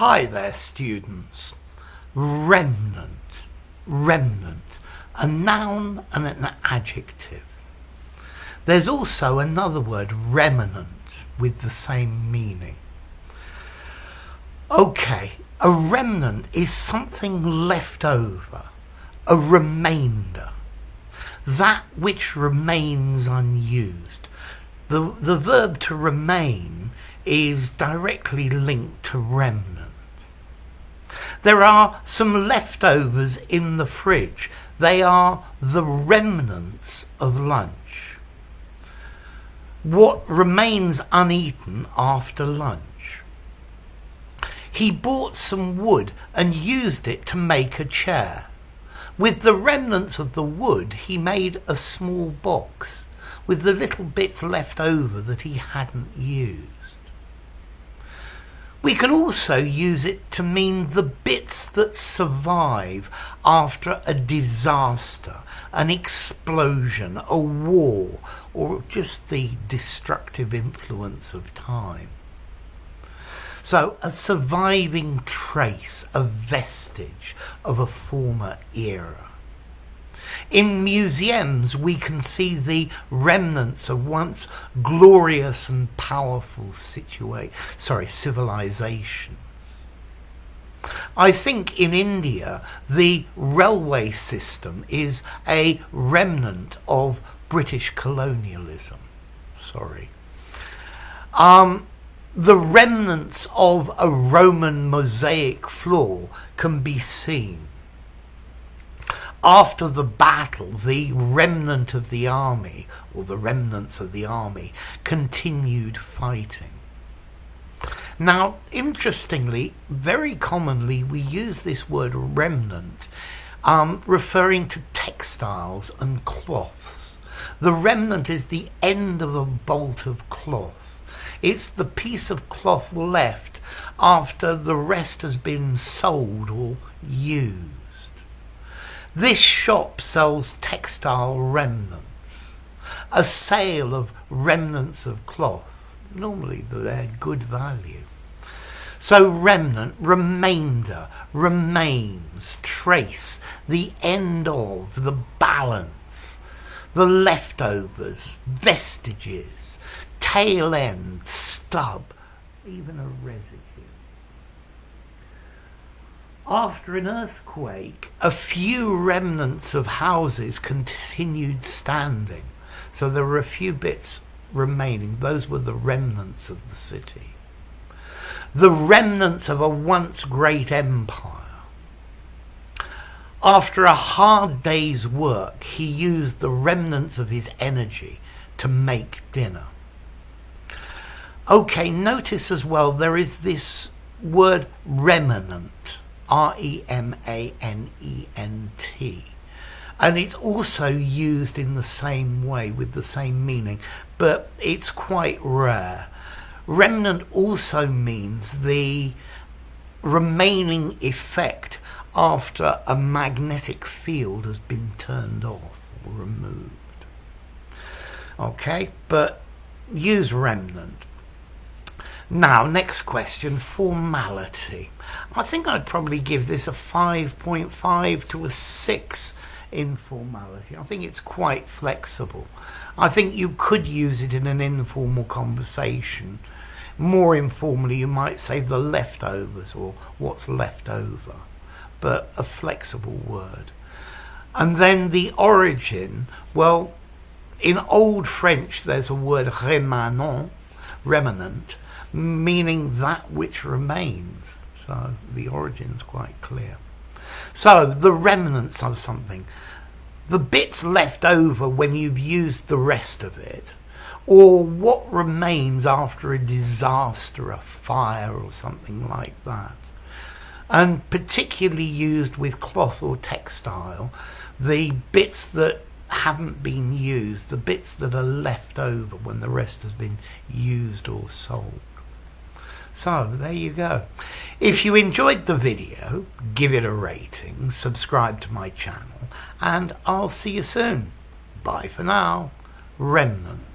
Hi there, students. Remnant. Remnant. A noun and an adjective. There's also another word, remnant, with the same meaning. Okay, a remnant is something left over, a remainder, that which remains unused. The verb to remain is directly linked to remnant. There are some leftovers in the fridge. They are the remnants of lunch. What remains uneaten after lunch. He bought some wood and used it to make a chair. With the remnants of the wood, he made a small box with the little bits left over that he hadn't used. We can also use it to mean the bits that survive after a disaster, an explosion, a war, or just the destructive influence of time. So, a surviving trace, a vestige of a former era. In museums, we can see the remnants of once glorious and powerful civilizations. I think in India, the railway system is a remnant of British colonialism. The remnants of a Roman mosaic floor can be seen. After the battle, the remnant of the army, or the remnants of the army, continued fighting. Now, interestingly, very commonly we use this word remnant referring to textiles and cloths. The remnant is the end of a bolt of cloth. It's the piece of cloth left after the rest has been sold or used. This shop sells textile remnants, a sale of remnants of cloth. Normally they're good value. So remnant, remainder, remains, trace, the end of, the balance, the leftovers, vestiges, tail end, stub, even a residue. After an earthquake, a few remnants of houses continued standing. So there were a few bits remaining. Those were the remnants of the city. The remnants of a once great empire. After a hard day's work, he used the remnants of his energy to make dinner. Okay, notice as well there is this word remnant. R-E-M-A-N-E-N-T, and it's also used in the same way with the same meaning, but it's quite rare. Remnant also means the remaining effect after a magnetic field has been turned off or removed. Okay, but use remnant. Now, next question, formality. I think I'd probably give this a 5.5 to a 6 in formality. I think it's quite flexible. I think you could use it in an informal conversation. More informally, you might say the leftovers or what's left over, but a flexible word. And then the origin, well, in Old French, there's a word remanent, meaning that which remains. So the origin's quite clear. So the remnants of something, the bits left over when you've used the rest of it, or what remains after a disaster, a fire or something like that. And particularly used with cloth or textile, the bits that haven't been used, the bits that are left over when the rest has been used or sold. So there you go. If you enjoyed the video, give it a rating, subscribe to my channel, and I'll see you soon. Bye for now. Remnant.